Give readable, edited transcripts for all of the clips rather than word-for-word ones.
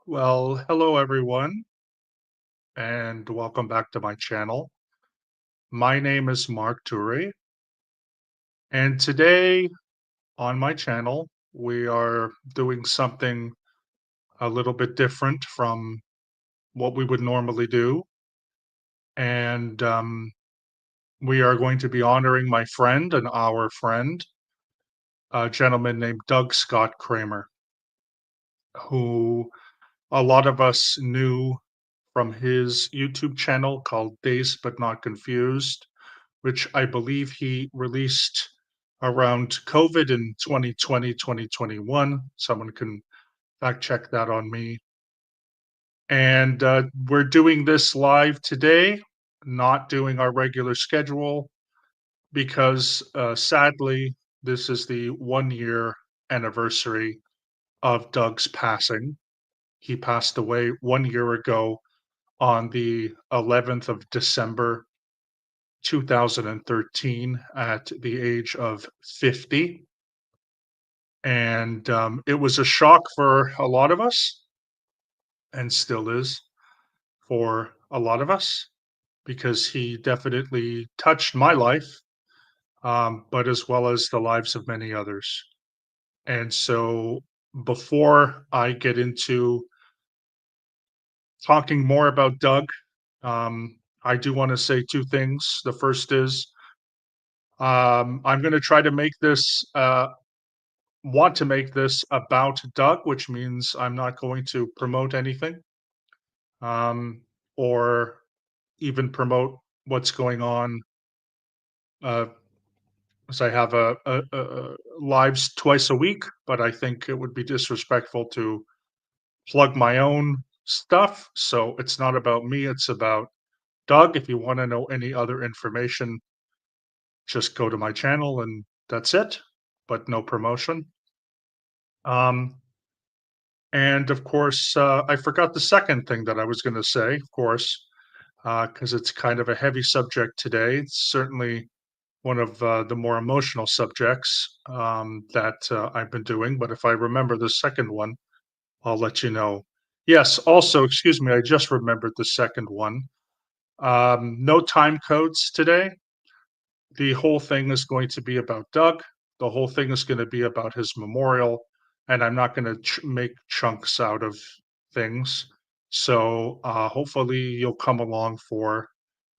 Well, hello everyone, and welcome back to my channel. My name is Mark Turi, and today on my channel, we are doing something a little bit different from what we would normally do. And we are going to be honoring my friend and our friend, a gentleman named Doug Scott Kramer, who a lot of us knew from his YouTube channel called Dazed But Not Confused, which I believe he released around COVID in 2020, 2021. Someone can fact check that on me. And we're doing this live today, not doing our regular schedule, because sadly, this is the 1 year anniversary of Doug's passing. He passed away 1 year ago on the 11th of December 2013 at the age of 50. And it was a shock for a lot of us, and still is for a lot of us, because he definitely touched my life, but as well as the lives of many others. And so, before I get into talking more about Doug, I do want to say two things. The first is I'm going to try to make this want to make this about Doug, which means I'm not going to promote anything, um, or even promote what's going on. Uh, as I have lives twice a week, but I think it would be disrespectful to plug my own stuff. So it's not about me; it's about Doug. If you want to know any other information, just go to my channel, and that's it. But no promotion. Um, And of course, I forgot the second thing that I was going to say, of course, because it's kind of a heavy subject today. It's certainly one of the more emotional subjects that I've been doing. But if I remember the second one, I'll let you know. Yes, also, excuse me, I just remembered the second one. No time codes today. The whole thing is going to be about Doug. The whole thing is going to be about his memorial, and I'm not going to make chunks out of things. So hopefully you'll come along for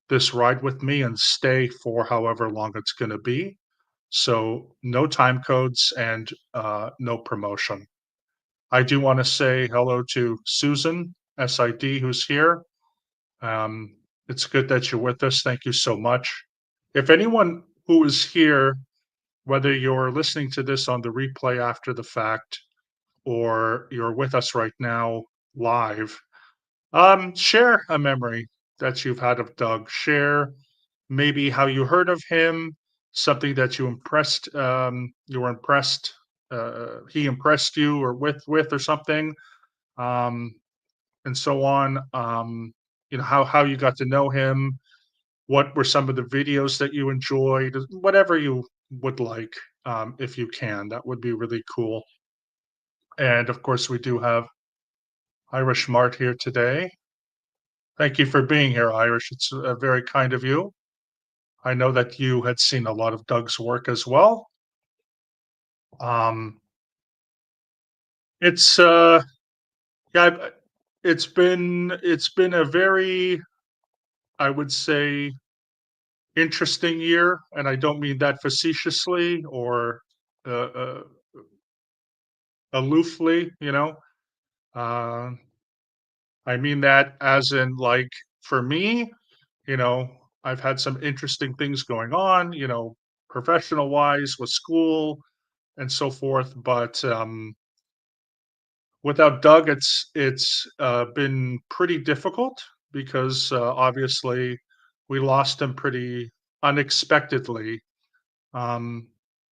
this ride with me and stay for however long it's going to be. So no time codes and no promotion. I do want to say hello to Susan SID, who's here. Um, it's good that you're with us. Thank you so much. If anyone who is here, whether you're listening to this on the replay after the fact or you're with us right now live, share a memory that you've had of Doug. Share maybe how you heard of him, something that you were impressed, he impressed you or with or something, um, and so on. How you got to know him, what were some of the videos that you enjoyed? Whatever you would like, if you can, that would be really cool. And of course, we do have Irish Mart here today. Thank you for being here, Irish. It's very kind of you. I know that you had seen a lot of Doug's work as well. Um, it's yeah, it's been a very, I would say, interesting year, and I don't mean that facetiously or uh, uh, aloofly. Uh, I mean that as in, like, for me, you know, I've had some interesting things going on, professional wise with school and so forth. But without Doug, it's been pretty difficult because obviously we lost him pretty unexpectedly, um,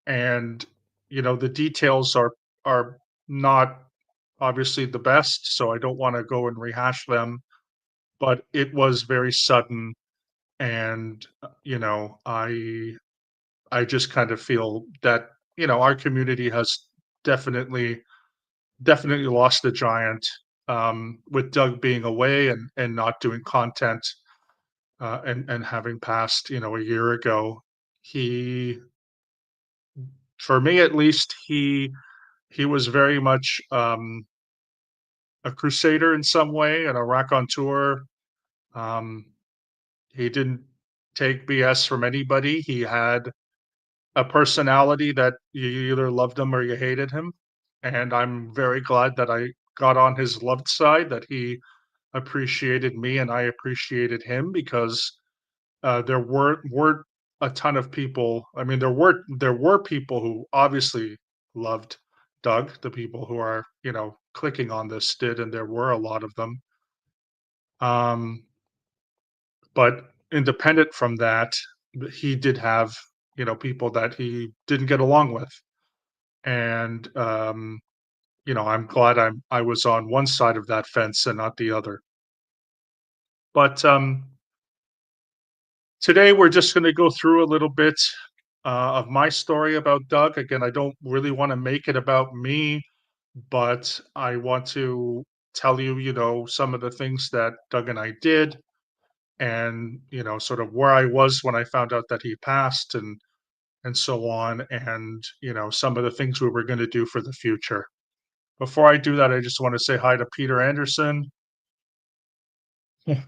and the details are not obviously the best, so I don't want to go and rehash them. But it was very sudden, and I just kind of feel that our community has definitely definitely lost a giant. with Doug being away and not doing content, and having passed, a year ago, he for me at least, he was very much, a crusader in some way and a raconteur. Um, he didn't take BS from anybody. He had a personality that you either loved him or you hated him, and I'm very glad that I got on his loved side, that he appreciated me and I appreciated him because there weren't a ton of people. I mean, there were people who obviously loved Doug. The people who are clicking on this did, and there were a lot of them. Um, but independent from that, he did have people that he didn't get along with, and I'm glad I was on one side of that fence and not the other. But today, we're just going to go through a little bit of my story about Doug. Again, I don't really want to make it about me, but I want to tell you, some of the things that Doug and I did, and sort of where I was when I found out that he passed, and so on, and some of the things we were going to do for the future. Before I do that, I just want to say hi to Peter Anderson.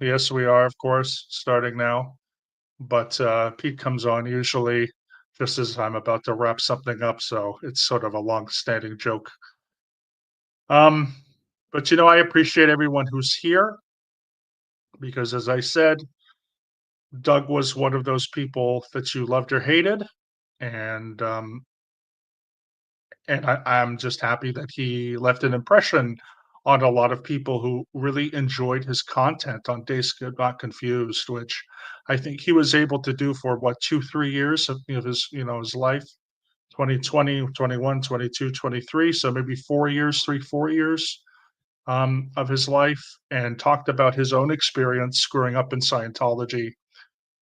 Yes, we are, of course, starting now. But Pete comes on usually just as I'm about to wrap something up, so it's sort of a long-standing joke. Um, but I appreciate everyone who's here because, as I said, Doug was one of those people that you loved or hated, and I'm just happy that he left an impression on a lot of people who really enjoyed his content on Days Got Confused, which I think he was able to do for what 2-3 years of his life. 2020, 21, 22, 23. So maybe 4 years, 3, 4 years of his life, and talked about his own experience growing up in Scientology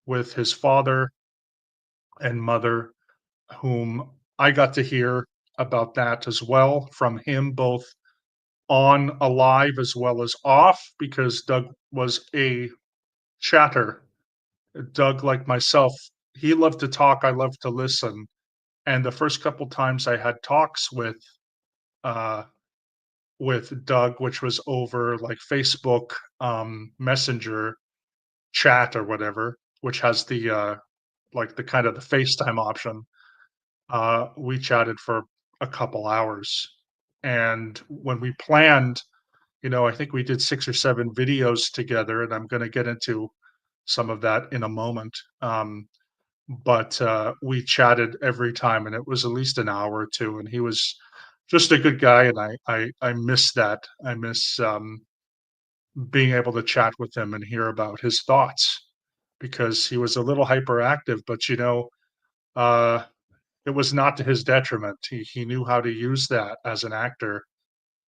with his father and mother, whom I got to hear about that as well from him, both on alive as well as off, because Doug was a chatter. Doug, like myself, he loved to talk. I loved to listen. And the first couple times I had talks uh, with Doug, which was over like Facebook Messenger chat or whatever, which has the like the kind of the FaceTime option. We chatted for a couple hours. And when we planned, I think we did 6 or 7 videos together, and I'm going to get into some of that in a moment. But we chatted every time, and it was at least an hour or two. And he was just a good guy, and I miss that. I miss being able to chat with him and hear about his thoughts because he was a little hyperactive, but uh, it was not to his detriment. He knew how to use that as an actor,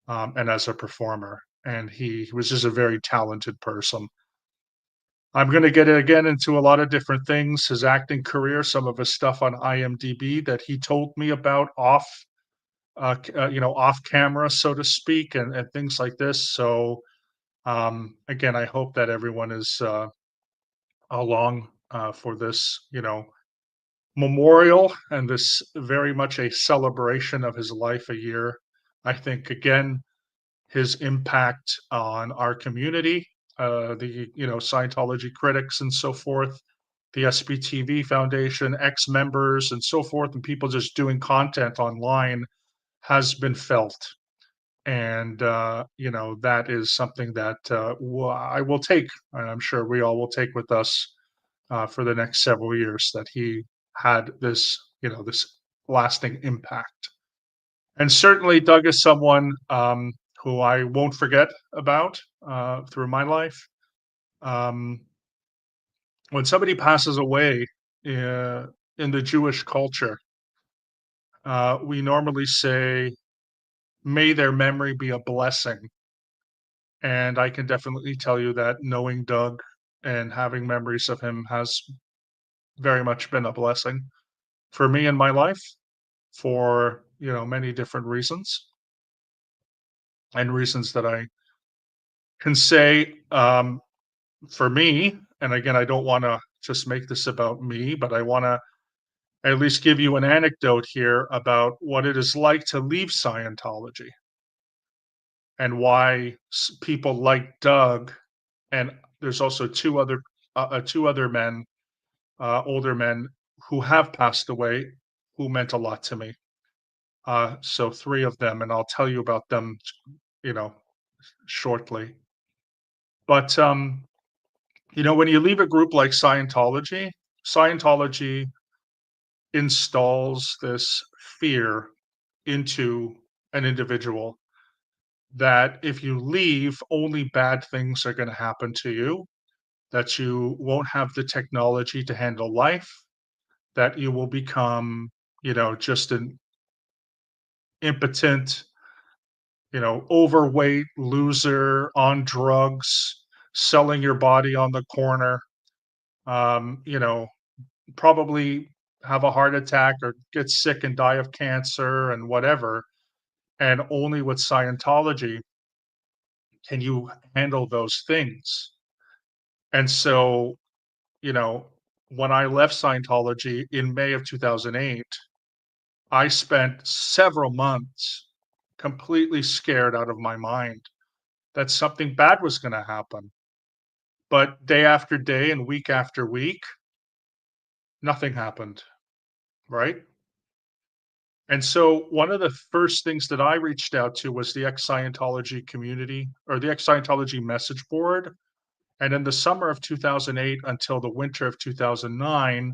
and as a performer, and he was just a very talented person. I'm going to get again into a lot of different things, his acting career, some of his stuff on IMDb that he told me about off camera, so to speak, and things like this. So again, I hope that everyone is along for this, memorial and this very much a celebration of his life a year. I think again, his impact on our community, the Scientology critics and so forth, the SBTV Foundation, ex members and so forth, and people just doing content online has been felt. And that is something that I will take, and I'm sure we all will take with us for the next several years, that he had this lasting impact. And certainly, Doug is someone who I won't forget about through my life. Um, when somebody passes away in the Jewish culture, we normally say, "May their memory be a blessing." And I can definitely tell you that knowing Doug and having memories of him has very much been a blessing for me in my life for many different reasons, and reasons that I can say, for me, and again, I don't want to just make this about me, but I want to at least give you an anecdote here about what it is like to leave Scientology and why people like Doug, and there's also two other men, older men who have passed away, who meant a lot to me. So three of them, and I'll tell you about them, you know, shortly. But when you leave a group like Scientology, Scientology installs this fear into an individual that if you leave, only bad things are going to happen to you, that you won't have the technology to handle life, that you will become, just an impotent, overweight loser on drugs, selling your body on the corner, um, you know, probably have a heart attack or get sick and die of cancer and whatever. And only with Scientology can you handle those things. And so, you know, when I left Scientology in May of 2008, I spent several months completely scared out of my mind that something bad was going to happen. But day after day and week after week, nothing happened, right? And so one of the first things that I reached out to was the ex Scientology community or the ex Scientology message board. And in the summer of 2008 until the winter of 2009,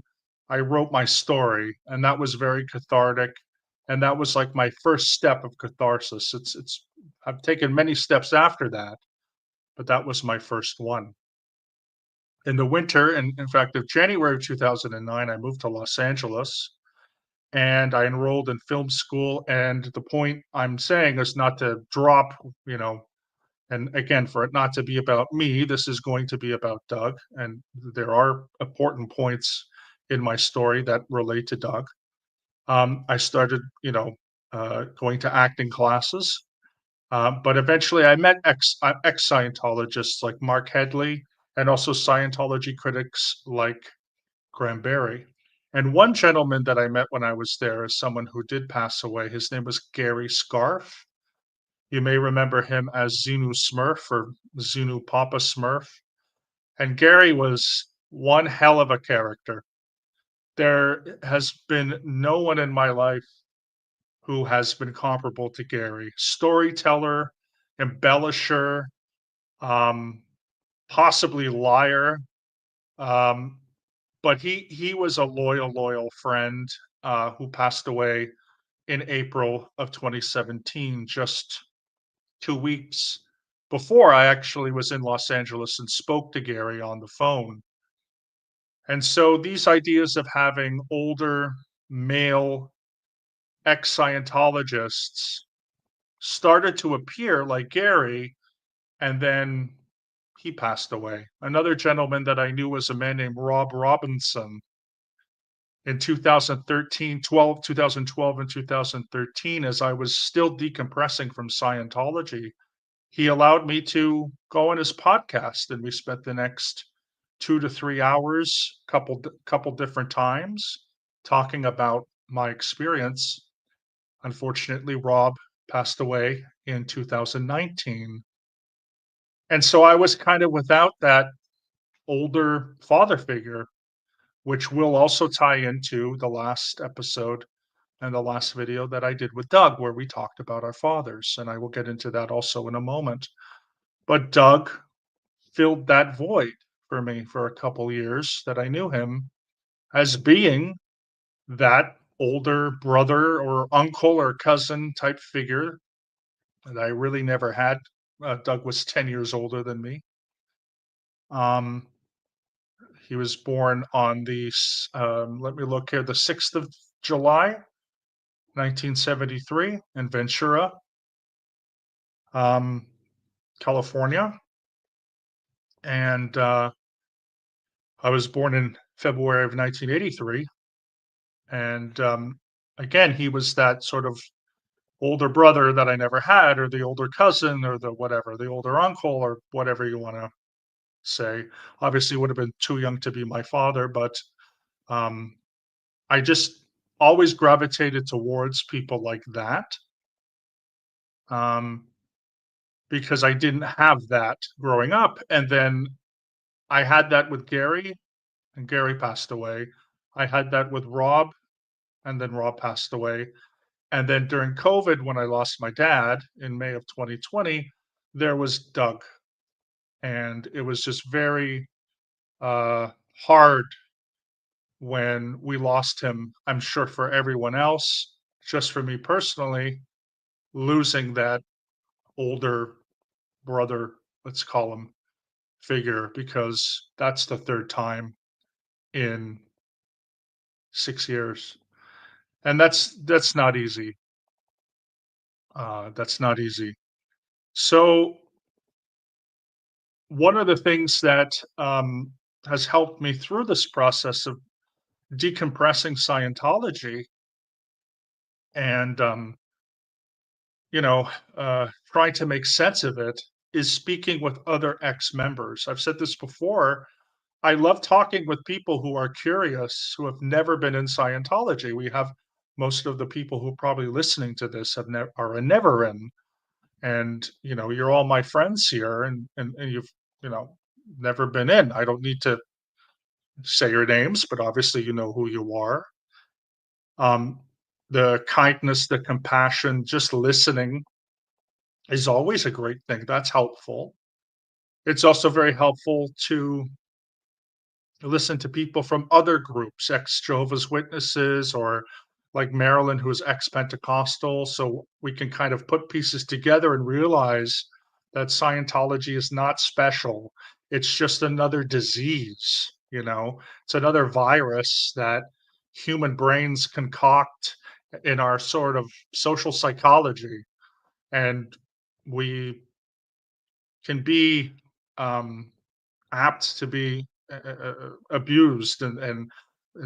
I wrote my story, and that was very cathartic. And that was like my first step of catharsis. I've taken many steps after that, but that was my first one. In the winter, and in fact, of January of 2009, I moved to Los Angeles and I enrolled in film school. And the point I'm saying is not to drop, you know, and again, for it not to be about me, this is going to be about Doug. And there are important points in my story that relate to Doug. I started, going to acting classes, but eventually I met ex Scientologists like Mark Headley and also Scientology critics like Graham Barry. And one gentleman that I met when I was there is someone who did pass away. His name was Gary Scarf. You may remember him as Xenu Smurf or Xenu Papa Smurf. And Gary was one hell of a character. There has been no one in my life who has been comparable to Gary. Storyteller, embellisher, um, possibly liar. Um, but he was a loyal friend who passed away in April of 2017, just 2 weeks before I actually was in Los Angeles and spoke to Gary on the phone. And so these ideas of having older male ex Scientologists started to appear like Gary, and then he passed away. Another gentleman that I knew was a man named Rob Robinson. In 2012 and 2013, as I was still decompressing from Scientology, he allowed me to go on his podcast, and we spent the next 2 to 3 hours, couple different times, talking about my experience. Unfortunately, Rob passed away in 2019, and so I was kind of without that older father figure, which will also tie into the last episode and the last video that I did with Doug, where we talked about our fathers, and I will get into that also in a moment. But Doug filled that void for me for a couple years that I knew him as being that older brother or uncle or cousin type figure that I really never had. Doug was 10 years older than me. Um, he was born on let me look here, the 6th of July, 1973, in Ventura, um, California. And I was born in February of 1983. And again, he was that sort of older brother that I never had, or the older cousin, or the whatever, the older uncle, or whatever you want to say. Obviously, would have been too young to be my father, but um, I just always gravitated towards people like that, um, because I didn't have that growing up. And then I had that with Gary, and Gary passed away. I had that with Rob, and then Rob passed away. And then during COVID, when I lost my dad in May of 2020, there was Doug. And it was just very uh, hard when we lost him. I'm sure for everyone else, just for me personally, losing that older brother, let's call him, figure, because that's the third time in 6 years. And that's not easy. That's not easy. So one of the things that has helped me through this process of decompressing Scientology and you know trying to make sense of it is speaking with other ex-members. I've said this before. I love talking with people who are curious, who have never been in Scientology. We have most of the people who are probably listening to this have never are a never in, and you're all my friends here, and you've never been in. I don't need to say your names, but obviously you know who you are. Um, the kindness, the compassion, just listening is always a great thing. That's helpful. It's also very helpful to listen to people from other groups, ex Jehovah's Witnesses, or like Marilyn, who's ex Pentecostal. So we can kind of put pieces together and realize that Scientology is not special. It's just another disease, it's another virus that human brains concoct in our sort of social psychology. And we can be um, apt to be abused and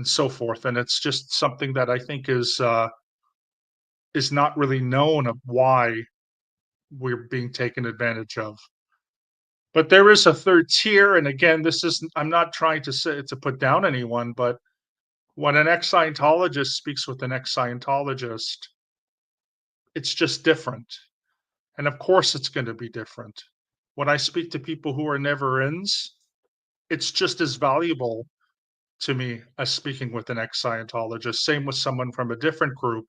so forth. And it's just something that I think is not really known of why we're being taken advantage of. But there is a third tier, and again, this is I'm not trying to say to put down anyone, but when an ex-Scientologist speaks with an ex-Scientologist, it's just different. And of course, it's going to be different. When I speak to people who are never-ins, it's just as valuable to me as speaking with an ex-Scientologist. Same with someone from a different group.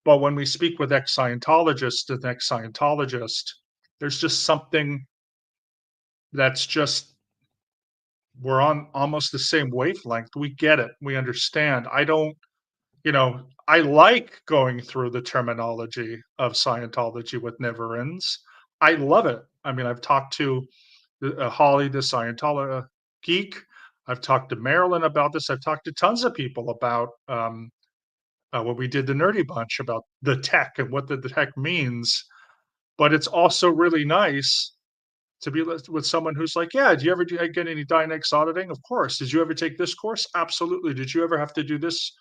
But when we speak with ex-Scientologists and ex-Scientologist, there's just something that's just we're on almost the same wavelength. We get it. We understand. I don't, I like going through the terminology of Scientology with never ends. I love it. I mean, I've talked to Holly, the Scientology geek. I've talked to Marilyn about this. I've talked to tons of people about when we did the Nerdy Bunch about the tech and what the tech means. But it's also really nice to be with someone who's like, yeah, do you ever get any Dynex auditing? Of course. Did you ever take this course? Absolutely. Did you ever have to do this,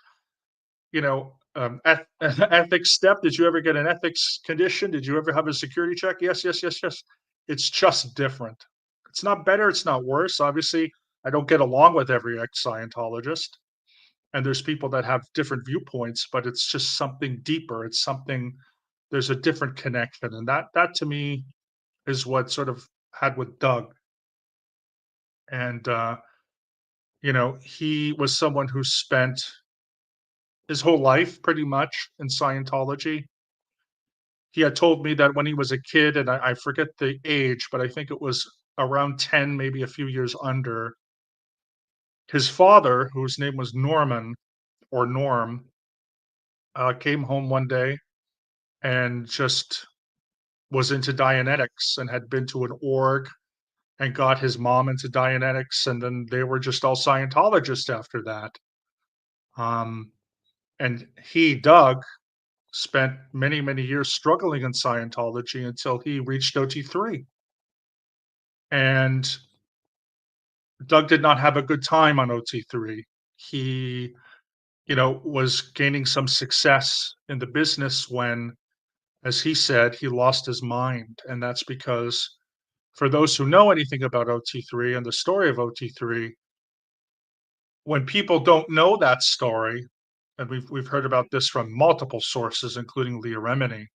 ethics step? Did you ever get an ethics condition? Did you ever have a security check? Yes, yes, yes, yes. It's just different. It's not better. It's not worse. Obviously, I don't get along with every ex-Scientologist, and there's people that have different viewpoints, but it's just something deeper. It's something. There's a different connection, and that to me is what sort of had with Doug. And he was someone who spent his whole life pretty much in Scientology. He had told me that when he was a kid, and I forget the age, but I think it was around 10, maybe a few years under, his father, whose name was Norman or Norm, came home one day and just was into Dianetics and had been to an org and got his mom into Dianetics, and then they were just all Scientologists after that. Um, and Doug, spent many, many years struggling in Scientology until he reached OT3. And Doug did not have a good time on OT3. He was gaining some success in the business when, as he said, he lost his mind. And that's because, for those who know anything about OT3 and the story of OT3, when people don't know that story, and we've heard about this from multiple sources, including Leah Remini,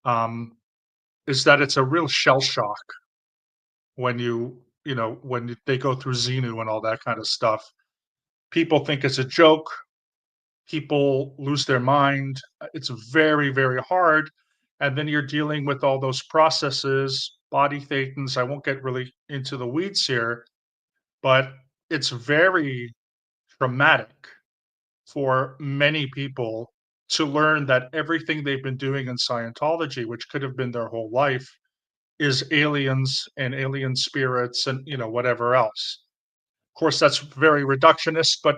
um, is that it's a real shell shock when they go through Xenu and all that kind of stuff. People think it's a joke. People lose their mind. It's very, very hard. And then you're dealing with all those processes, body thetans. I won't get really into the weeds here, but it's very traumatic for many people to learn that everything they've been doing in Scientology, which could have been their whole life, is aliens and alien spirits and whatever else. Of course, that's very reductionist, but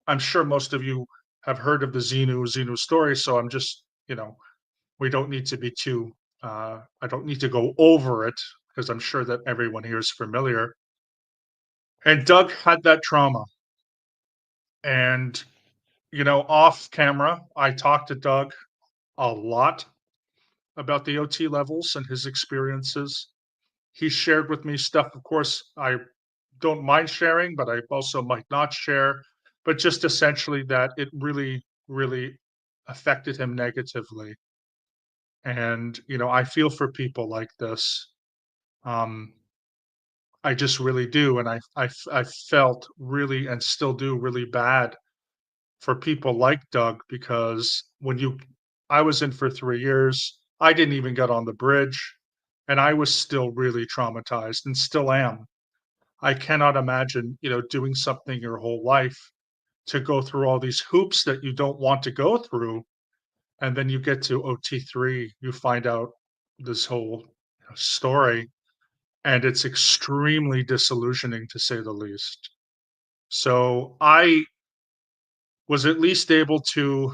I'm sure most of you have heard of the Xenu story. So I'm just, we don't need to be too. I don't need to go over it because I'm sure that everyone here is familiar. And Doug had that trauma, and off camera, I talked to Doug a lot about the OT levels and his experiences. He shared with me stuff, of course, I don't mind sharing, but I also might not share, but just essentially that it really, really affected him negatively. And, I feel for people like this. Um, I just really do. And I felt really and still do really bad for people like Doug because I was in for 3 years. I didn't even get on the bridge, and I was still really traumatized and still am. I cannot imagine, doing something your whole life to go through all these hoops that you don't want to go through, and then you get to OT3, you find out this whole story, and it's extremely disillusioning to say the least. So I was at least able to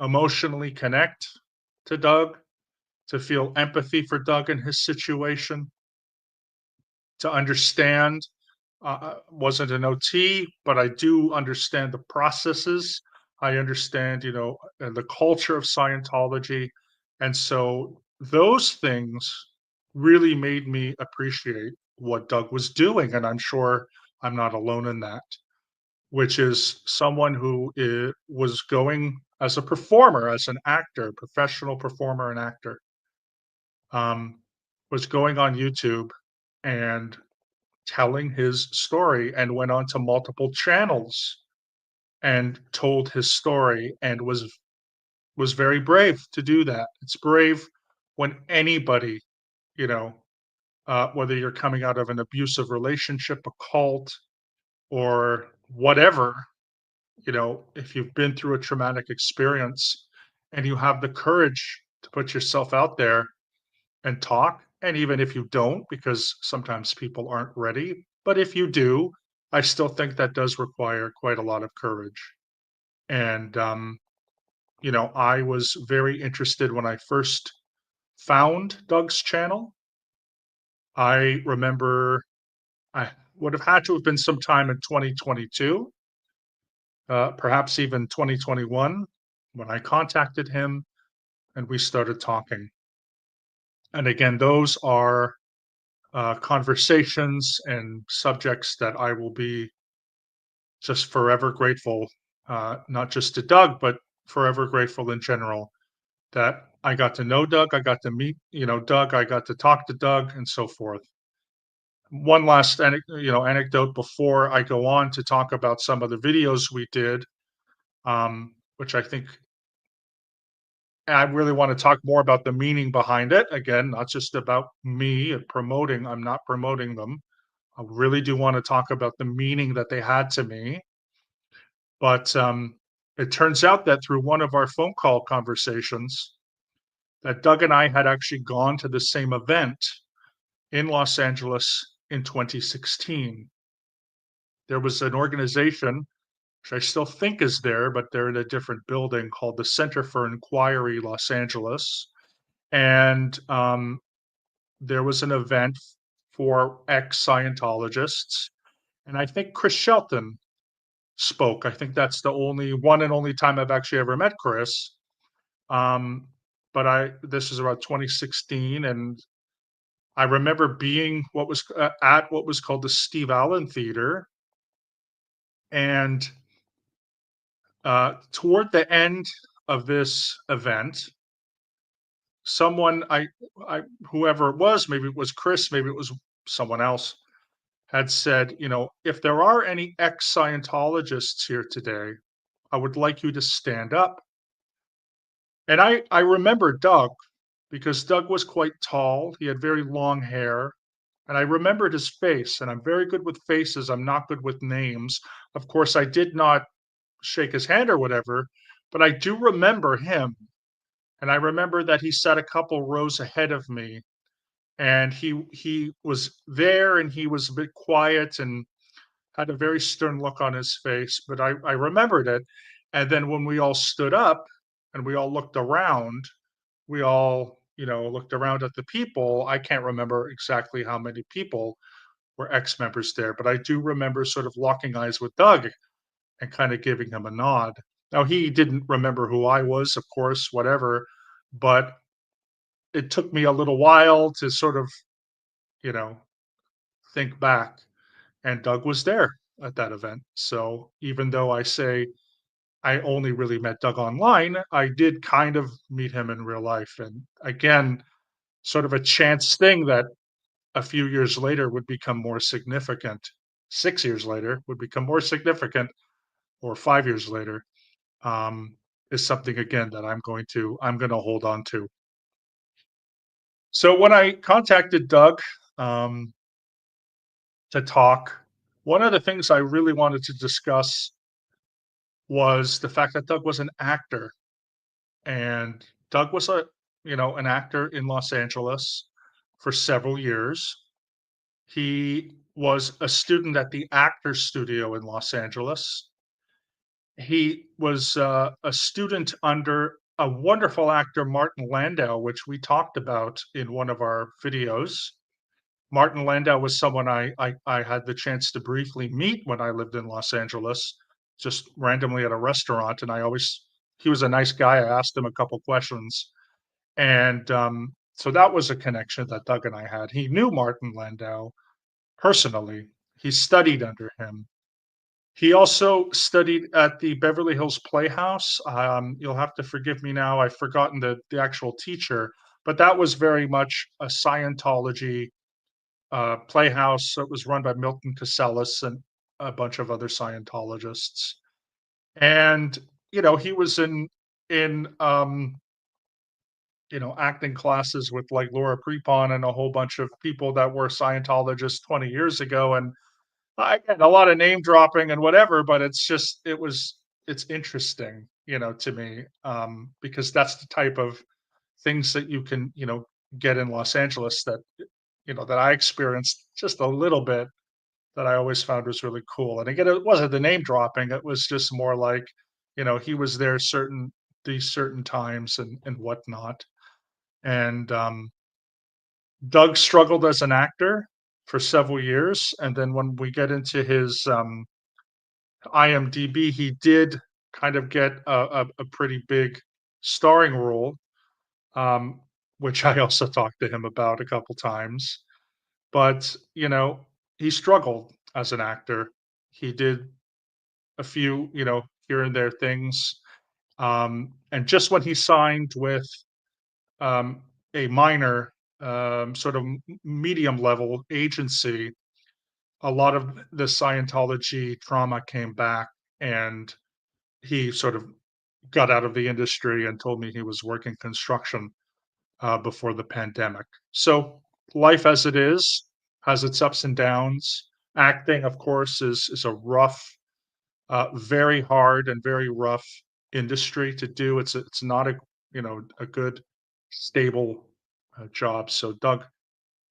emotionally connect to Doug, to feel empathy for Doug and his situation, to understand. Wasn't an OT, but I do understand the processes. I understand, and the culture of Scientology. And so those things really made me appreciate what Doug was doing. And I'm sure I'm not alone in that, which is someone who was going as a performer, as an actor, professional performer and actor, um, was going on YouTube and telling his story and went on to multiple channels and told his story and was very brave to do that. It's brave when anybody, you know, whether you're coming out of an abusive relationship, a cult, or whatever, if you've been through a traumatic experience and you have the courage to put yourself out there and talk. And even if you don't, because sometimes people aren't ready, but if you do, I still think that does require quite a lot of courage. And, I was very interested when I first found Doug's channel. I remember I would have had to have been sometime in 2022, perhaps even 2021, when I contacted him and we started talking. And again, those are conversations and subjects that I will be just forever grateful, not just to Doug, but forever grateful in general that I got to know Doug, I got to meet, Doug, I got to talk to Doug, and so forth. One last, anecdote before I go on to talk about some of the videos we did, which I think I really want to talk more about the meaning behind it. Again, not just about me and promoting. I'm not promoting them. I really do want to talk about the meaning that they had to me. But it turns out that through one of our phone call conversations, that Doug and I had actually gone to the same event in Los Angeles in 2016. There was an organization, which I still think is there, but they're in a different building, called the Center for Inquiry Los Angeles. And there was an event for ex Scientologists. And I think Chris Shelton spoke. I think that's the only one and only time I've actually ever met Chris. Um, but I this is about 2016, and I remember being at what was called the Steve Allen Theater, and toward the end of this event, someone I whoever it was, maybe it was Chris, maybe it was someone else, had said, if there are any ex-Scientologists here today, I would like you to stand up. And I remember Doug because Doug was quite tall. He had very long hair. And I remembered his face. And I'm very good with faces. I'm not good with names. Of course, I did not shake his hand or whatever, but I do remember him. And I remember that he sat a couple rows ahead of me. And he was there and he was a bit quiet and had a very stern look on his face, but I remembered it. And then when we all stood up and we all looked around, we all, looked around at the people. I can't remember exactly how many people were ex members there, but I do remember sort of locking eyes with Doug and kind of giving him a nod. Now, he didn't remember who I was, of course, whatever, but it took me a little while to sort of, you know, think back. And Doug was there at that event. So even though I say I only really met Doug online, I did kind of meet him in real life. And again, sort of a chance thing that a few years later would become more significant. 6 years later would become more significant, or 5 years later, um, is something again that I'm going to hold on to. So when I contacted Doug um, to talk, one of the things I really wanted to discuss was the fact that Doug was an actor, and Doug was an actor in Los Angeles for several years. He was a student at the Actors Studio in Los Angeles. He was a student under a wonderful actor, Martin Landau, which we talked about in one of our videos. Martin Landau was someone I had the chance to briefly meet when I lived in Los Angeles, just randomly at a restaurant, and he was a nice guy. I asked him a couple questions, and so that was a connection that Doug and I had. He knew Martin Landau personally. He studied under him. He also studied at the Beverly Hills Playhouse. You'll have to forgive me now. I've forgotten the actual teacher, but that was very much a Scientology playhouse that was run by Milton Casellas and a bunch of other Scientologists. And he was in acting classes with like Laura Prepon and a whole bunch of people that were Scientologists 20 years ago. And again, a lot of name dropping and whatever, but it's interesting, to me, because that's the type of things that you can, get in Los Angeles that I experienced just a little bit, that I always found was really cool. And again, it wasn't the name dropping, it was just more like, he was there these certain times and whatnot. And Doug struggled as an actor for several years. And then when we get into his IMDb, he did kind of get a pretty big starring role, um, which I also talked to him about a couple times. But, he struggled as an actor. He did a few, here and there things. And just when he signed with um, a minor, sort of medium level agency, a lot of the Scientology trauma came back, and he sort of got out of the industry and told me he was working construction before the pandemic. So life as it is has its ups and downs. Acting, of course, is a rough, very hard and very rough industry to do. It's not a good stable job. So Doug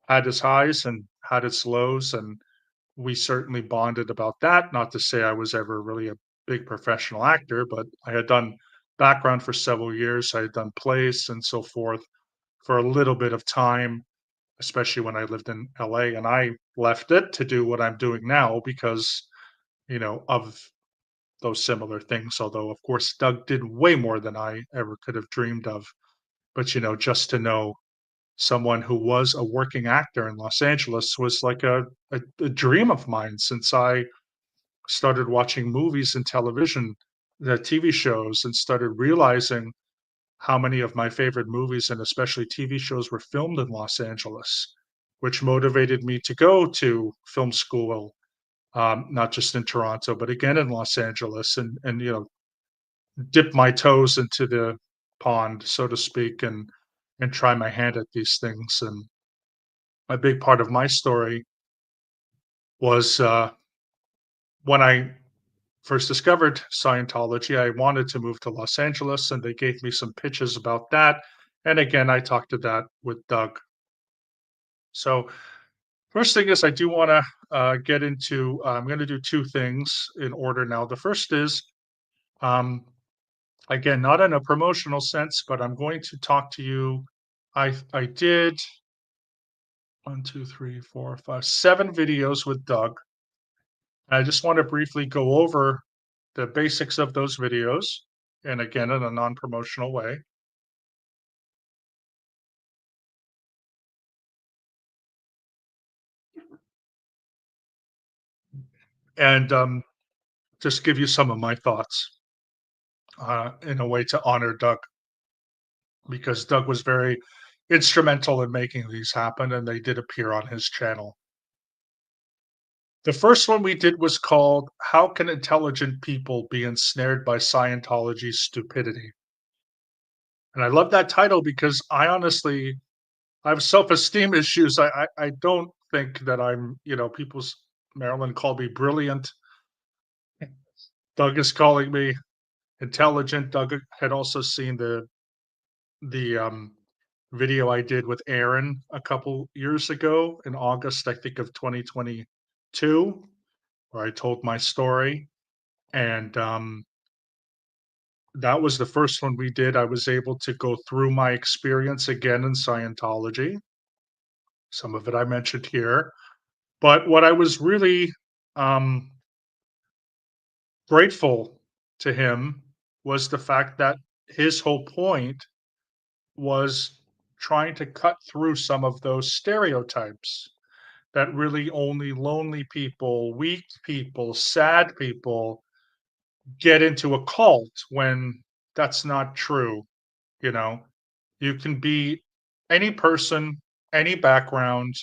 had his highs and had its lows, and we certainly bonded about that. Not to say I was ever really a big professional actor, but I had done background for several years. I had done plays and so forth for a little bit of time, especially when I lived in LA. And I left it to do what I'm doing now because, of those similar things, although, of course, Doug did way more than I ever could have dreamed of. But, just to know someone who was a working actor in Los Angeles was like a dream of mine since I started watching movies and television, the TV shows, and started realizing how many of my favorite movies and especially TV shows were filmed in Los Angeles, which motivated me to go to film school, not just in Toronto, but again in Los Angeles, and dip my toes into the pond, so to speak, and try my hand at these things. And a big part of my story was when I first discovered Scientology, I wanted to move to Los Angeles, and they gave me some pitches about that. And again, I talked to that with Doug. So, first thing is, I do want to get into. I'm going to do two things in order now. The first is, um, again, not in a promotional sense, but I'm going to talk to you. I did one, two, three, four, five, seven videos with Doug. I just want to briefly go over the basics of those videos, and again, in a non-promotional way, and just give you some of my thoughts in a way to honor Doug, because Doug was very instrumental in making these happen, and they did appear on his channel. The first one we did was called "How Can Intelligent People Be Ensnared by Scientology's Stupidity?" And I love that title because I have self-esteem issues. I don't think that people's Marilyn called me brilliant. Doug is calling me intelligent. Doug had also seen the video I did with Aaron a couple years ago in August, I think, of 2022, where I told my story. And that was the first one we did. I was able to go through my experience again in Scientology. Some of it I mentioned here. But what I was really um, grateful to him was the fact that his whole point was trying to cut through some of those stereotypes that really only lonely people, weak people, sad people get into a cult when that's not true. You know, you can be any person, any background,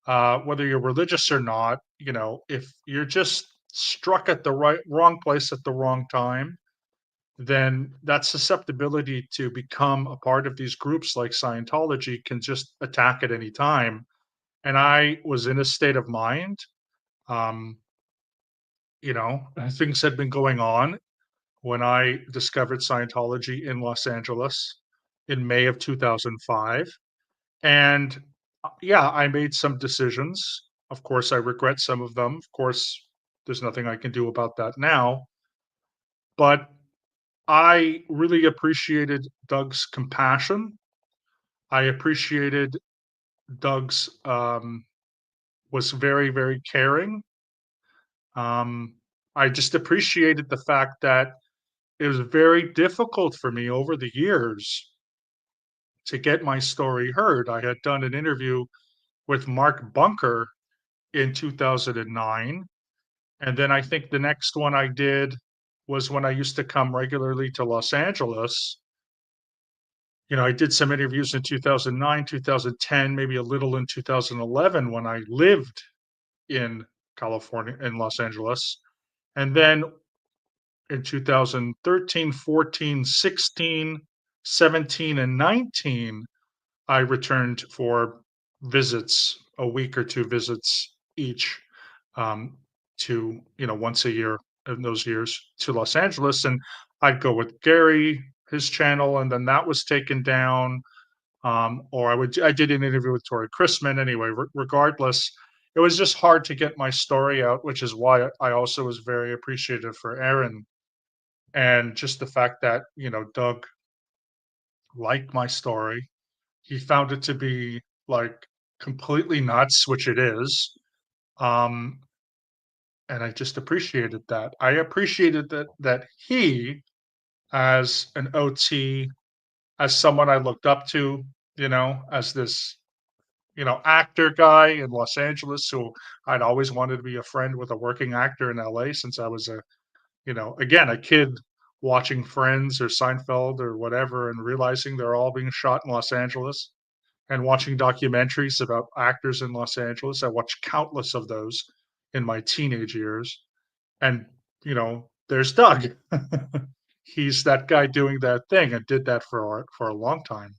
whether you're religious or not. If you're just struck at the wrong place at the wrong time, then that susceptibility to become a part of these groups like Scientology can just attack at any time. And I was in a state of mind. Um, Things had been going on when I discovered Scientology in Los Angeles in May of 2005. And yeah, I made some decisions. Of course, I regret some of them. Of course, there's nothing I can do about that now. But I really appreciated Doug's compassion. I appreciated Doug's was very, very caring. Um, I just appreciated the fact that it was very difficult for me over the years to get my story heard. I had done an interview with Mark Bunker in 2009. And then I think the next one I did was when I used to come regularly to Los Angeles. I did some interviews in 2009, 2010, maybe a little in 2011 when I lived in California, in Los Angeles. And then in 2013, 14, 16, 17, and 19, I returned for visits, a week or two visits each, um, to, once a year in those years to Los Angeles. And I'd go with Gary, his channel, and then that was taken down. Or I did an interview with Tori Chrisman anyway. Regardless, it was just hard to get my story out, which is why I also was very appreciative for Aaron, and just the fact that Doug liked my story. He found it to be like completely nuts, which it is. Um, and I just appreciated that. I appreciated that he, as an OT, as someone I looked up to, as this, actor guy in Los Angeles who I'd always wanted to be a friend with a working actor in LA since I was again, a kid watching Friends or Seinfeld or whatever and realizing they're all being shot in Los Angeles and watching documentaries about actors in Los Angeles. I watched countless of those in my teenage years. And, there's Doug. He's that guy doing that thing and did that for a long time.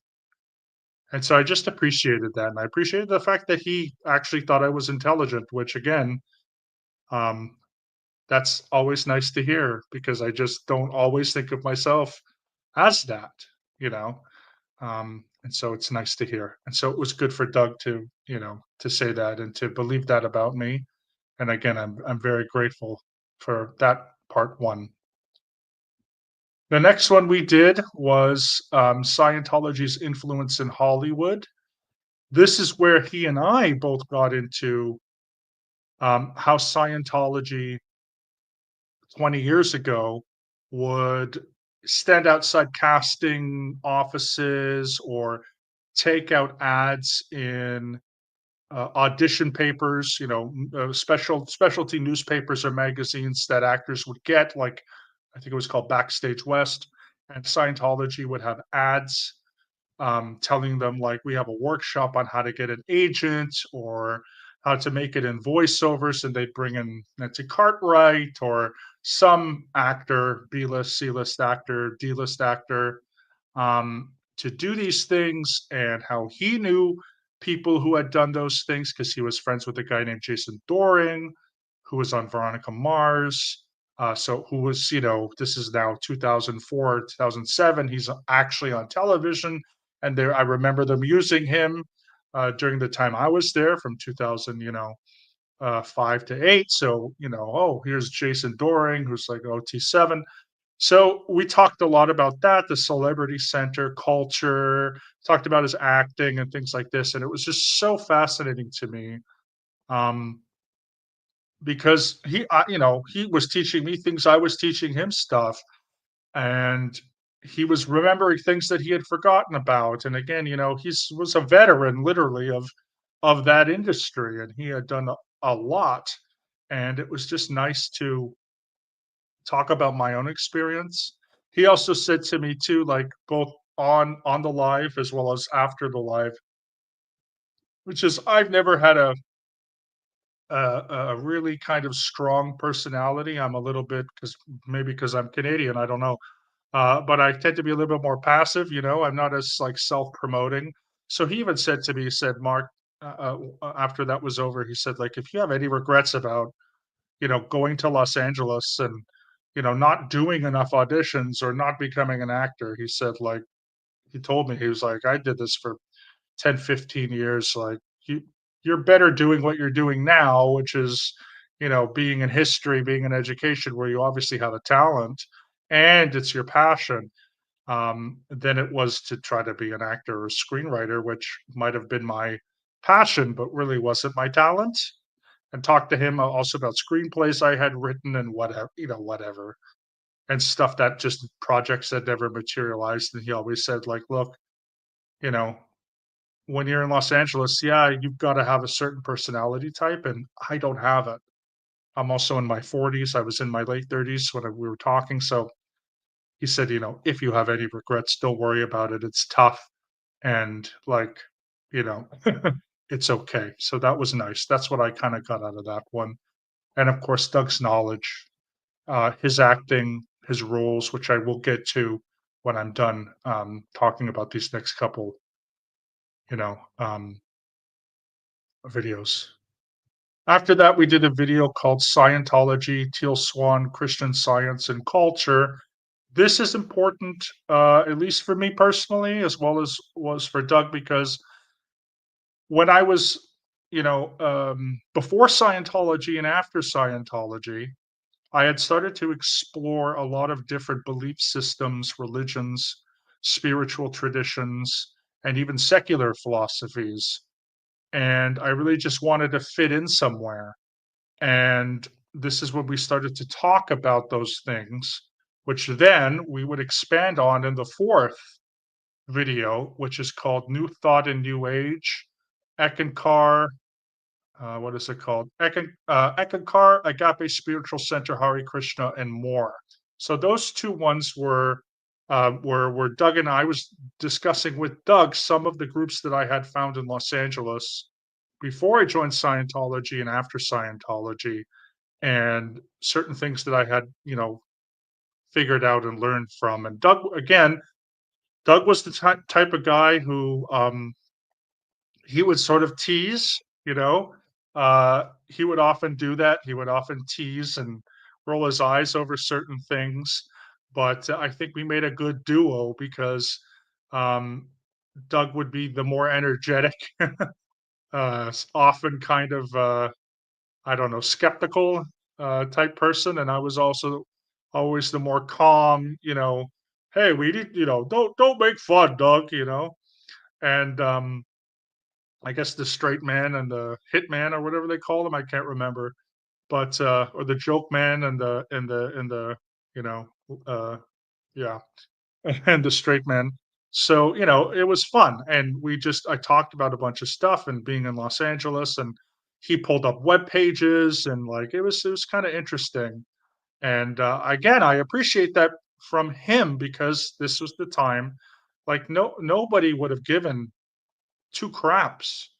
And so I just appreciated that. And I appreciated the fact that he actually thought I was intelligent, which again, um, that's always nice to hear because I just don't always think of myself as that, you know. And so it's nice to hear. And so it was good for Doug to say that and to believe that about me. And again, I'm very grateful for that part one. The next one we did was Scientology's influence in Hollywood. This is where he and I both got into how Scientology 20 years ago would stand outside casting offices or take out ads in audition papers, specialty newspapers or magazines that actors would get, like I think it was called Backstage West, and Scientology would have ads telling them like we have a workshop on how to get an agent or how to make it in voiceovers, and they'd bring in Nancy Cartwright or some actor, B-list, C-list actor, D-list actor, to do these things, and how he knew people who had done those things because he was friends with a guy named Jason Doring, who was on Veronica Mars. So who was, this is now 2004, 2007. He's actually on television, and there I remember them using him during the time I was there from 2000, 5 to 8. So oh, here's Jason Doring, who's like OT7. So we talked a lot about that, the celebrity center culture, talked about his acting and things like this, and it was just so fascinating to me, um, because he was teaching me things, I was teaching him stuff, and he was remembering things that he had forgotten about. And again, he's was a veteran, literally, of that industry, and he had done a lot. And it was just nice to talk about my own experience. He also said to me too, like both on the live as well as after the live, which is I've never had a really kind of strong personality. I'm a little bit because maybe because I'm Canadian, I don't know. But I tend to be a little bit more passive. I'm not as like self-promoting. So he even said to me, he said, Mark, after that was over, he said, like, if you have any regrets about going to Los Angeles and, not doing enough auditions or not becoming an actor, he said, like, he told me, he was like, I did this for 10, 15 years. Like, you're better doing what you're doing now, which is, being in history, being in education, where you obviously have a talent and it's your passion, than it was to try to be an actor or screenwriter, which might have been my passion, but really wasn't my talent. And talked to him also about screenplays I had written and whatever, whatever, and stuff that just projects that never materialized. And he always said, like, look, you know, when you're in Los Angeles, yeah, you've got to have a certain personality type, and I don't have it. I'm also in my 40s. I was in my late 30s when we were talking. So he said, if you have any regrets, don't worry about it. It's tough. And like, you know, it's okay. So that was nice. That's what I kind of got out of that one. And of course, Doug's knowledge, his acting, his roles, which I will get to when I'm done talking about these next couple, you know, um, videos. After that, we did a video called Scientology, Teal Swan, Christian Science and Culture. This is important, at least for me personally, as well as was for Doug, because when I was, before Scientology and after Scientology, I had started to explore a lot of different belief systems, religions, spiritual traditions, and even secular philosophies. And I really just wanted to fit in somewhere. And this is when we started to talk about those things, which then we would expand on in the fourth video, which is called New Thought in New Age, Ekankar, what is it called? Ekankar, Agape Spiritual Center, Hare Krishna, and more. So those two ones were Doug and I was discussing with Doug some of the groups that I had found in Los Angeles before I joined Scientology and after Scientology, and certain things that I had, figured out and learned from. And Doug, again, Doug was the type of guy who he would sort of tease, he would often do that. He would often tease and roll his eyes over certain things. But I think we made a good duo because um, Doug would be the more energetic, often kind of, I don't know, skeptical type person. And I was also always the more calm, hey, we need, don't make fun, Doug, and I guess the straight man and the hit man or whatever they call them, I can't remember, but or the joke man and the you know uh yeah, and the straight man. So, it was fun, and I talked about a bunch of stuff and being in Los Angeles, and he pulled up web pages, and like it was kind of interesting. And again, I appreciate that from him because this was the time, like nobody would have given two craps.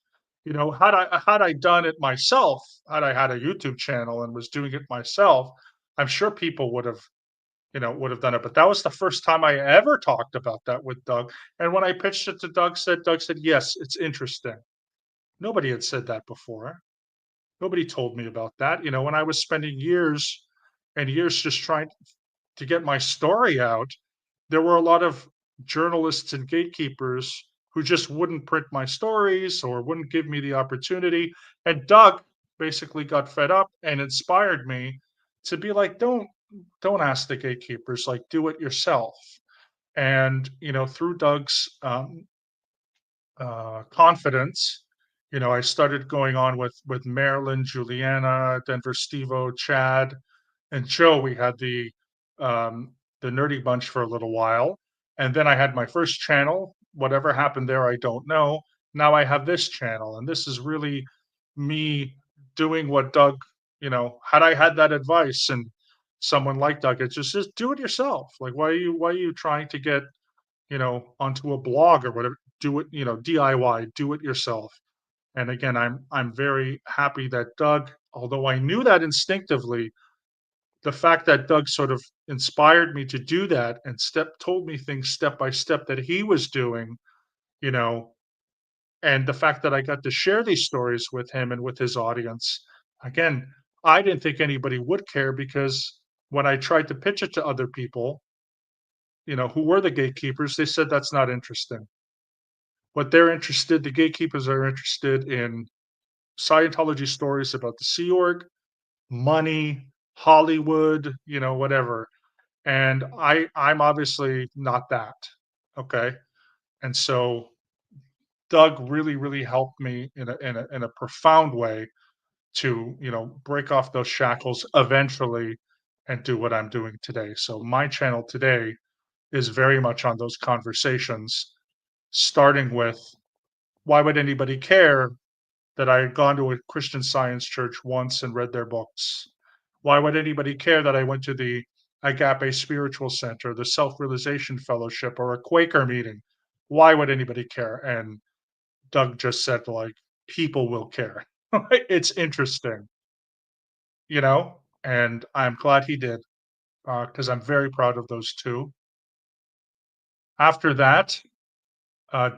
Had I done it myself, had I had a YouTube channel and was doing it myself, I'm sure people would have done it. But that was the first time I ever talked about that with Doug. And when I pitched it to Doug said, yes, it's interesting. Nobody had said that before. Nobody told me about that. When I was spending years and years just trying to get my story out, there were a lot of journalists and gatekeepers who just wouldn't print my stories or wouldn't give me the opportunity. And Doug basically got fed up and inspired me to be like, don't ask the gatekeepers, like do it yourself. And through Doug's confidence, I started going on with Marilyn, Juliana, Denver, Stevo, Chad, and Joe. We had the nerdy bunch for a little while, and then I had my first channel. Whatever happened there, I don't know. Now I have this channel, and this is really me doing what Doug. Had I had that advice and someone like Doug, it's just do it yourself. Like why are you trying to get onto a blog or whatever? Do it, DIY, do it yourself. And again, I'm very happy that Doug, although I knew that instinctively, the fact that Doug sort of inspired me to do that and told me things step by step that he was doing, you know, and the fact that I got to share these stories with him and with his audience. Again, I didn't think anybody would care because when I tried to pitch it to other people, who were the gatekeepers, they said that's not interesting. The gatekeepers are interested in Scientology stories about the Sea Org, money, Hollywood, whatever. And I'm obviously not that. Okay. And so Doug really, really helped me in a profound way to, break off those shackles eventually and do what I'm doing today. So my channel today is very much on those conversations, starting with why would anybody care that I had gone to a Christian Science church once and read their books? Why would anybody care that I went to the Agape Spiritual Center, the Self Realization Fellowship, or a Quaker meeting? Why would anybody care? And Doug just said, like, people will care. It's interesting, and I'm glad he did because I'm very proud of those two. After that,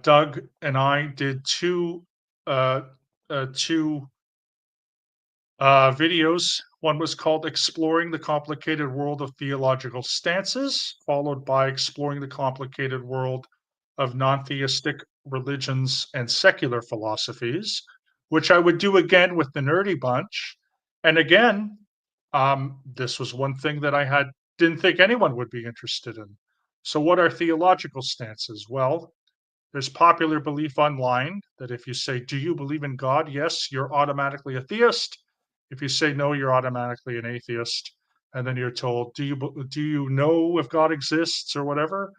Doug and I did uh, two videos. One was called Exploring the Complicated World of Theological Stances, followed by Exploring the Complicated World of Non-Theistic Religions and Secular Philosophies, which I would do again with the Nerdy Bunch. And again, this was one thing that didn't think anyone would be interested in. So what are theological stances? Well, there's popular belief online that if you say, do you believe in God? Yes, you're automatically a theist. If you say no, you're automatically an atheist, and then you're told, do you know if God exists or whatever?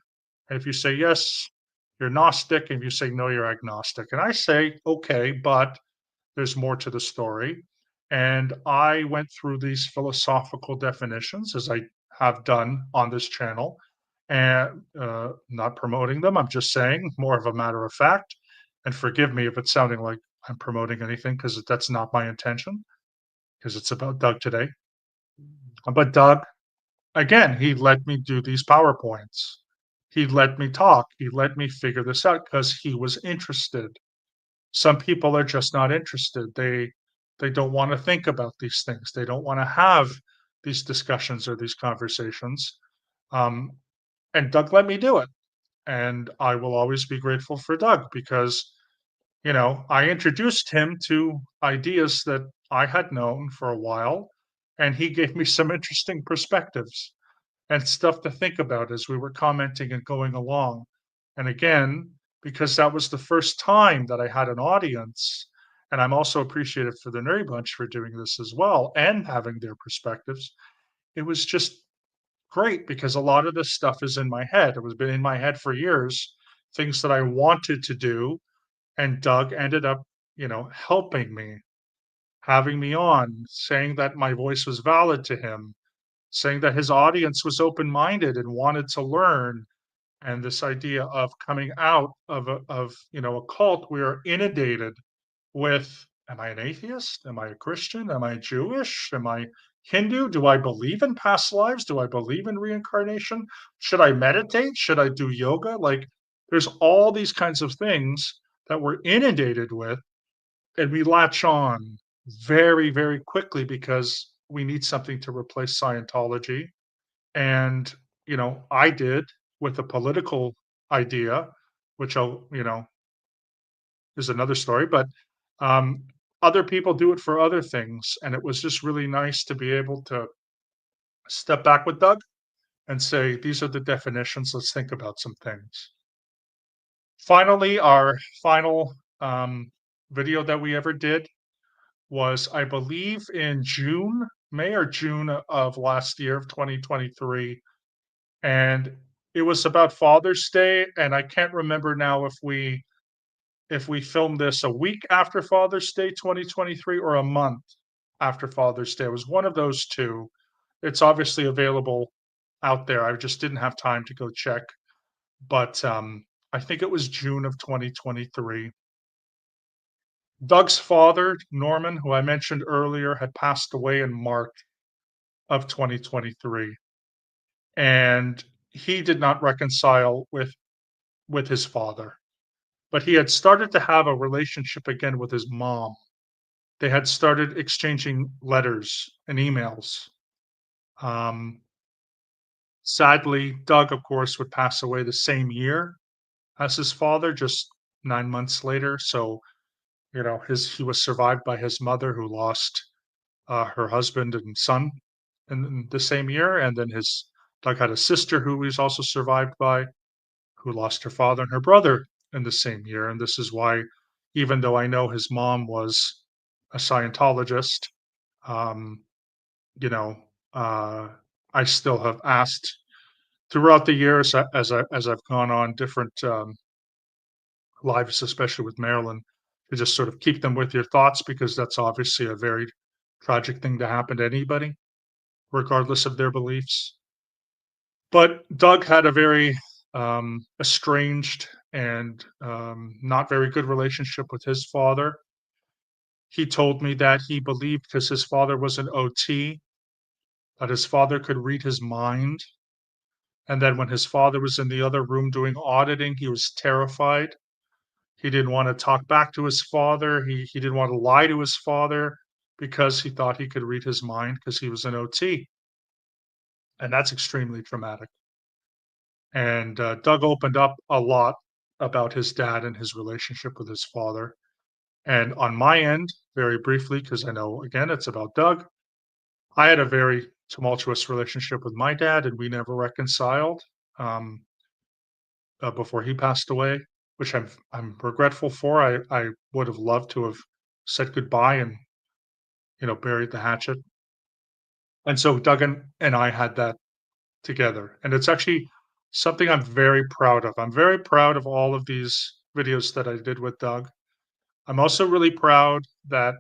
And if you say yes, you're Gnostic. And if you say no, you're agnostic. And I say, okay, but there's more to the story. And I went through these philosophical definitions as I have done on this channel, and not promoting them. I'm just saying more of a matter of fact. And forgive me if it's sounding like I'm promoting anything, because that's not my intention, because it's about Doug today. But Doug, again, he let me do these PowerPoints. He let me talk. He let me figure this out because he was interested. Some people are just not interested. They don't want to think about these things. They don't want to have these discussions or these conversations. Um, and Doug let me do it. And I will always be grateful for Doug because, I introduced him to ideas that I had known for a while, and he gave me some interesting perspectives and stuff to think about as we were commenting and going along. And again, because that was the first time that I had an audience, and I'm also appreciative for the Nerdy Bunch for doing this as well and having their perspectives. It was just great because a lot of this stuff is in my head. It was been in my head for years, things that I wanted to do, and Doug ended up, helping me, having me on, saying that my voice was valid to him, saying that his audience was open-minded and wanted to learn. And this idea of coming out of a cult, we are inundated with, am I an atheist? Am I a Christian? Am I Jewish? Am I Hindu? Do I believe in past lives? Do I believe in reincarnation? Should I meditate? Should I do yoga? Like, there's all these kinds of things that we're inundated with, and we latch on very, very quickly because we need something to replace Scientology. And, I did with a political idea, which is another story, but um, other people do it for other things. And it was just really nice to be able to step back with Doug and say, these are the definitions. Let's think about some things. Finally, our final video that we ever did was, I believe, in June, May or June of last year of 2023. And it was about Father's Day. And I can't remember now if we filmed this a week after Father's Day 2023 or a month after Father's Day. It was one of those two. It's obviously available out there. I just didn't have time to go check. But I think it was June of 2023. Doug's father, Norman, who I mentioned earlier, had passed away in March of 2023. And he did not reconcile with his father, but he had started to have a relationship again with his mom. They had started exchanging letters and emails. Um, Sadly, Doug, of course, would pass away the same year as his father, just 9 months later. So, he was survived by his mother, who lost her husband and son in the same year, and then his Doug had a sister who he was also survived by, who lost her father and her brother in the same year. And this is why, even though I know his mom was a Scientologist, um, you know, uh, I still have asked throughout the years, as I've gone on different lives, especially with Marilyn, to just sort of keep them with your thoughts, because that's obviously a very tragic thing to happen to anybody, regardless of their beliefs. But Doug had a very estranged and not very good relationship with his father. He told me that he believed, because his father was an OT, that his father could read his mind. And then when his father was in the other room doing auditing, he was terrified. He didn't want to talk back to his father. He didn't want to lie to his father because he thought he could read his mind because he was an OT. And that's extremely traumatic. And Doug opened up a lot about his dad and his relationship with his father. And on my end, very briefly, because I know, again, it's about Doug, I had a very tumultuous relationship with my dad, and we never reconciled um, before he passed away, which I'm regretful for. I would have loved to have said goodbye and buried the hatchet. And so Doug and I had that together. And it's actually something I'm very proud of. I'm very proud of all of these videos that I did with Doug. I'm also really proud that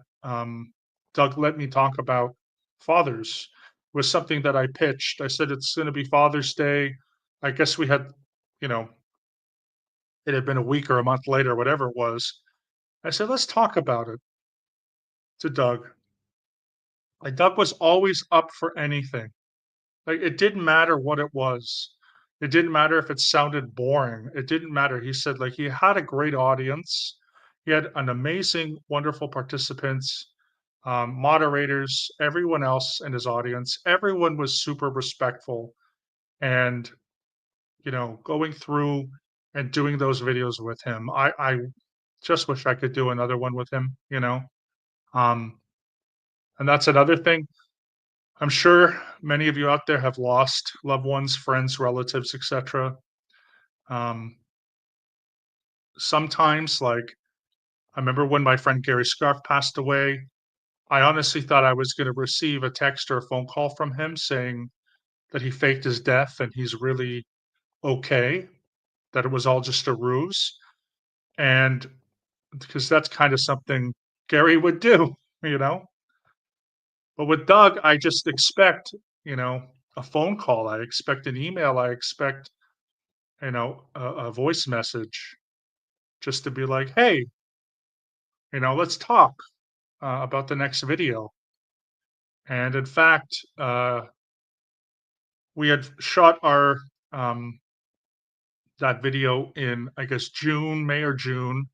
Doug let me talk about fathers. It was something that I pitched. I said it's going to be Father's Day. I guess we had, you know, it had been a week or a month later, whatever it was. I said, let's talk about it to Doug. Like Doug was always up for anything. Like it didn't matter what it was. It didn't matter if it sounded boring. It didn't matter. He said like he had a great audience. He had an amazing, wonderful participants, moderators, everyone else in his audience. Everyone was super respectful, and going through and doing those videos with him. I just wish I could do another one with him. Um, and that's another thing. I'm sure many of you out there have lost loved ones, friends, relatives, etc. Um, Sometimes, like I remember when my friend Gary Scarf passed away, I honestly thought I was going to receive a text or a phone call from him saying that he faked his death and he's really okay, that it was all just a ruse. And because that's kind of something Gary would do, you know. But with Doug, I just expect, a phone call. I expect an email. I expect, a voice message just to be like, hey, let's talk about the next video. And in fact, we had shot our that video in, I guess, June, May or June,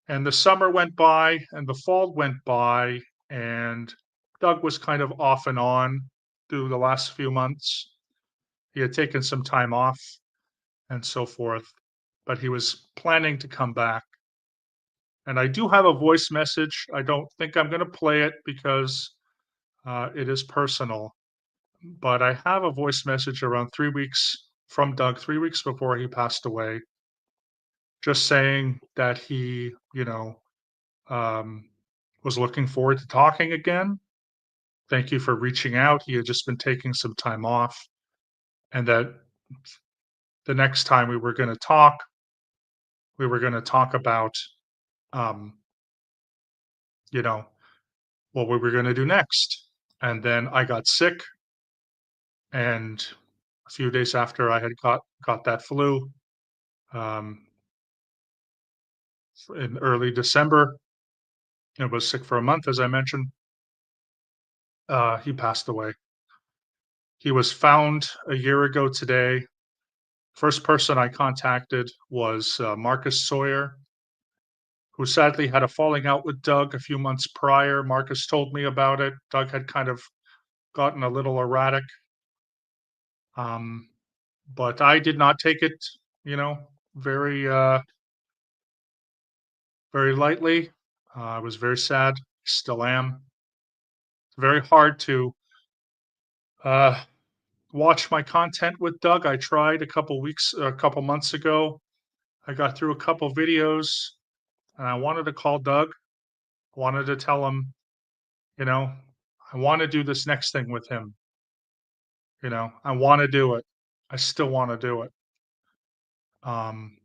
and the summer went by and the fall went by, and Doug was kind of off and on through the last few months. He had taken some time off and so forth, but he was planning to come back. And I do have a voice message. I don't think I'm going to play it because it is personal, but I have a voice message around 3 weeks from Doug, 3 weeks before he passed away, just saying that he, um, was looking forward to talking again. Thank you for reaching out. He had just been taking some time off, and that the next time we were going to talk about, um, you know, what we were going to do next. And then I got sick, and a few days after I had got that flu, um, in early December, I was sick for a month, as I mentioned. He passed away. He was found a year ago today. First person I contacted was Marcus Sawyer, who sadly had a falling out with Doug a few months prior. Marcus told me about it. Doug had kind of gotten a little erratic, um, but I did not take it, very, very lightly. I was very sad, still am. It's very hard to uh, watch my content with Doug. I tried a couple months ago. I got through a couple videos, and I wanted to call Doug. I wanted to tell him, you know, I want to do this next thing with him. I want to do it. I still want to do it. Um,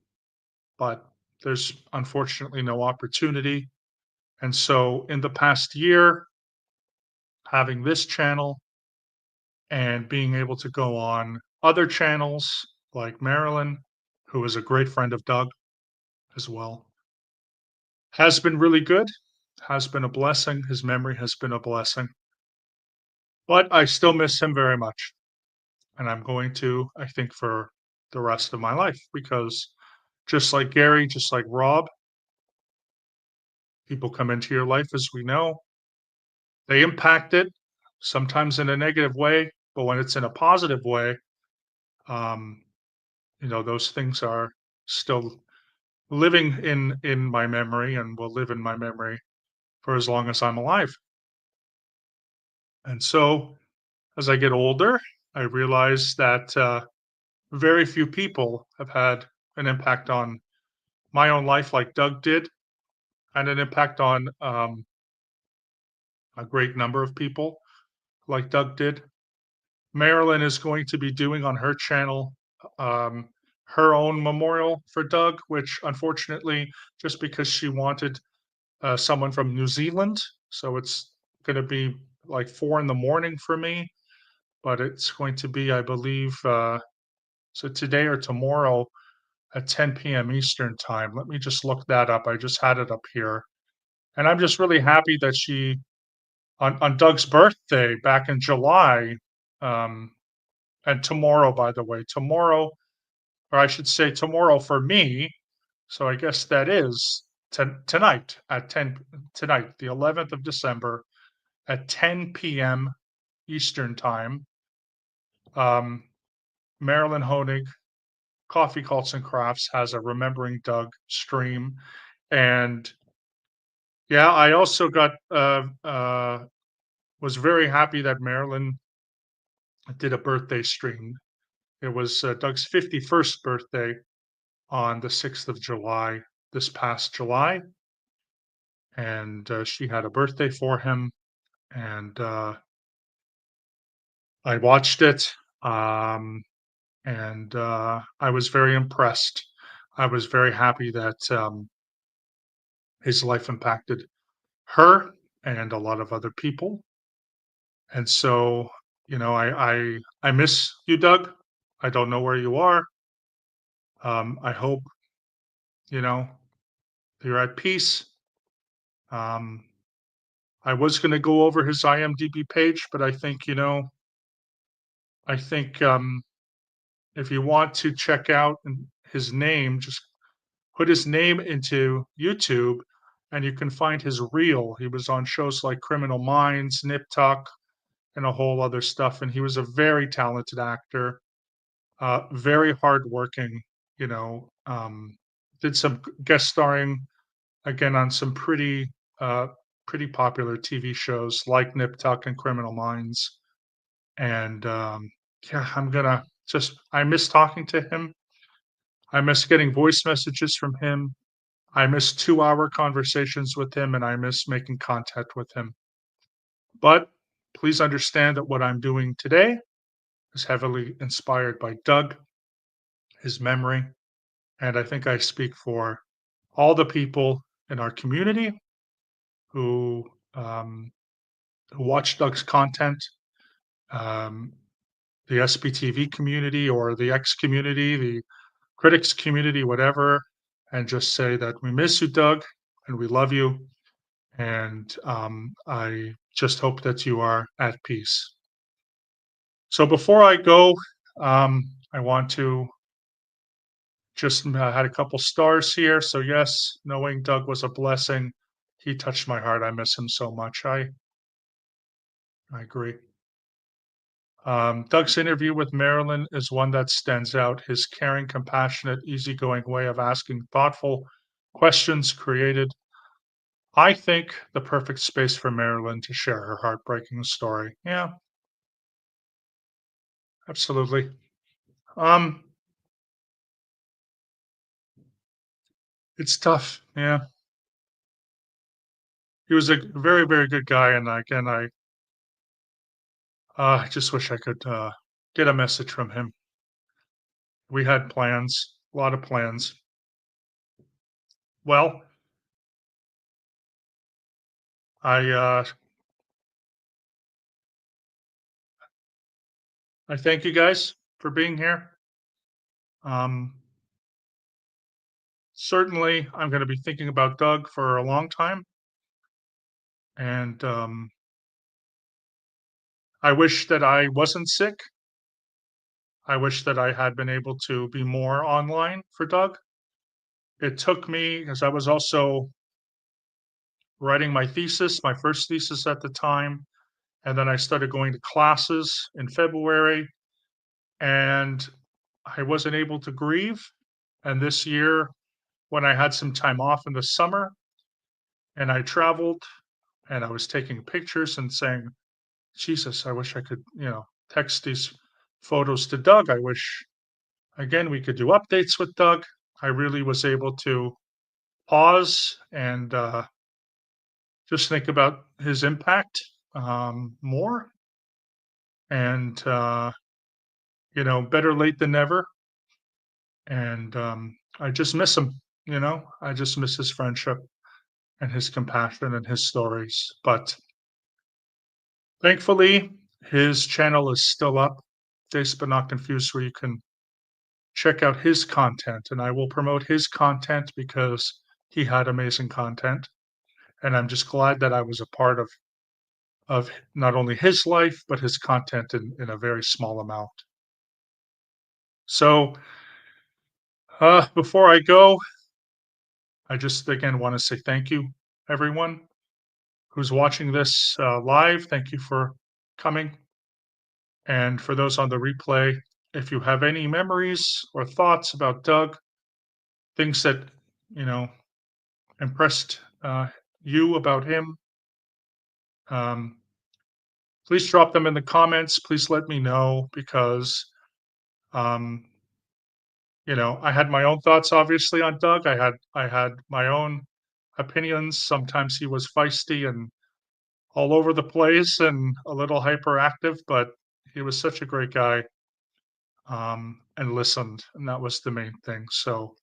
but there's unfortunately no opportunity. And so in the past year, having this channel and being able to go on other channels like Marilyn, who is a great friend of Doug as well, has been really good, has been a blessing. His memory has been a blessing. But I still miss him very much. And I'm going to, I think, for the rest of my life because just like Gary, just like Rob, people come into your life, as we know. They impact it, sometimes in a negative way, but when it's in a positive way, um, those things are still living in my memory and will live in my memory for as long as I'm alive. And so, as I get older, I realize that very few people have had an impact on my own life like Doug did, and an impact on a great number of people like Doug did. Marilyn is going to be doing on her channel um, her own memorial for Doug, which unfortunately, just because she wanted someone from New Zealand, so it's going to be like 4 in the morning for me, but it's going to be, I believe, so today or tomorrow at 10 p.m. Eastern time. Let me just look that up. I just had it up here. And I'm just really happy that she, on Doug's birthday back in July, um, and tomorrow, by the way, tomorrow, or I should say tomorrow for me. So I guess that is tonight at 10, tonight, the 11th of December at 10 p.m. Eastern time. Um, Marilyn Honig, Coffee Cults and Crafts has a Remembering Doug stream. And yeah, I also was very happy that Marilyn did a birthday stream. It was Doug's 51st birthday on the 6th of July, this past July. And she had a birthday for him. And I watched it. And I was very impressed. I was very happy that his life impacted her and a lot of other people. And so, I miss you, Doug. I don't know where you are. I hope you know you're at peace. Um, I was going to go over his IMDb page, but I think if you want to check out his name, just put his name into YouTube, and you can find his reel. He was on shows like Criminal Minds, Nip Tuck, and a whole other stuff. And he was a very talented actor, very hardworking. You know, did some guest starring again on some uh, pretty popular TV shows like Nip Tuck and Criminal Minds. And yeah, I miss talking to him. I miss getting voice messages from him. I miss 2 hour conversations with him, and I miss making contact with him. But please understand that what I'm doing today is heavily inspired by Doug, his memory, and I think I speak for all the people in our community who, who watch Doug's content, um, the SBTV community or the X community, the critics community, whatever, and just say that we miss you, Doug, and we love you. And I just hope that you are at peace. So before I go, I want to just had a couple stars here. So yes, knowing Doug was a blessing. He touched my heart. I miss him so much. I agree. Doug's interview with Marilyn is one that stands out. His caring, compassionate, easygoing way of asking thoughtful questions created, I think, the perfect space for Marilyn to share her heartbreaking story. Yeah, absolutely. Um, it's tough. Yeah, he was a very, very good guy, and again, I just wish I could get a message from him. We had plans, a lot of plans. Well, I uh, I thank you guys for being here. Um, Certainly, I'm going to be thinking about Doug for a long time, and I wish that I wasn't sick. I wish that I had been able to be more online for Doug. It took me, because I was also writing my thesis, my first thesis at the time, and then I started going to classes in February, and I wasn't able to grieve. And this year, when I had some time off in the summer and I traveled and I was taking pictures and saying, Jesus, I wish I could, text these photos to Doug. I wish, again, we could do updates with Doug. I really was able to pause and just think about his impact more. And, better late than never. And I just miss him. I just miss his friendship and his compassion and his stories. But thankfully, his channel is still up, Days But Not Confused, where you can check out his content. And I will promote his content because he had amazing content. And I'm just glad that I was a part of not only his life, but his content in a very small amount. So before I go, I just again want to say thank you, everyone who's watching this live. Thank you for coming. And for those on the replay, if you have any memories or thoughts about Doug, things that, you know, impressed you about him, um, please drop them in the comments. Please let me know because, um, I had my own thoughts, obviously, on Doug. I had my own opinions. Sometimes he was feisty and all over the place and a little hyperactive, but he was such a great guy, and listened, and that was the main thing. So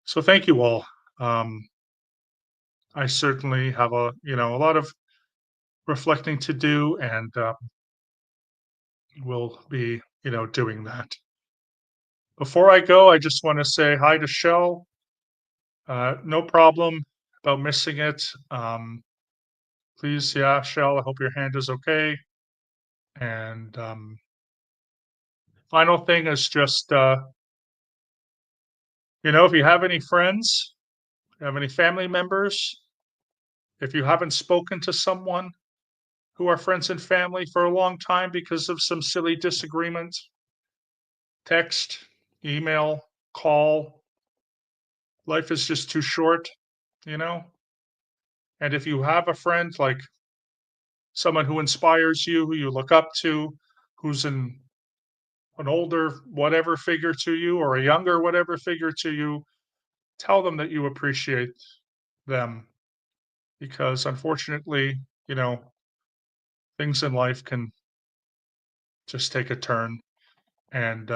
thank you all. Um, I certainly have a lot of reflecting to do, and will be doing that. Before I go, I just want to say hi to Shell. No problem about missing it. Please, yeah, Shell. I hope your hand is okay. And final thing is just if you have any friends, you have any family members, if you haven't spoken to someone who are friends and family for a long time because of some silly disagreement, text, email, call. Life is just too short, you know? And if you have a friend, like someone who inspires you, who you look up to, who's an older whatever figure to you or a younger whatever figure to you, tell them that you appreciate them because unfortunately, you know, things in life can just take a turn. And,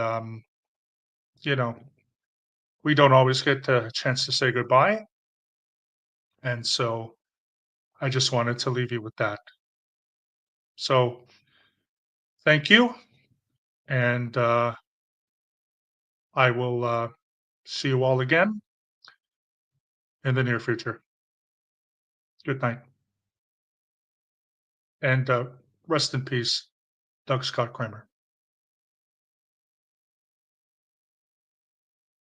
you know, we don't always get a chance to say goodbye. And so I just wanted to leave you with that. So thank you. And I will see you all again in the near future. Good night. And rest in peace, Doug Scott Kramer.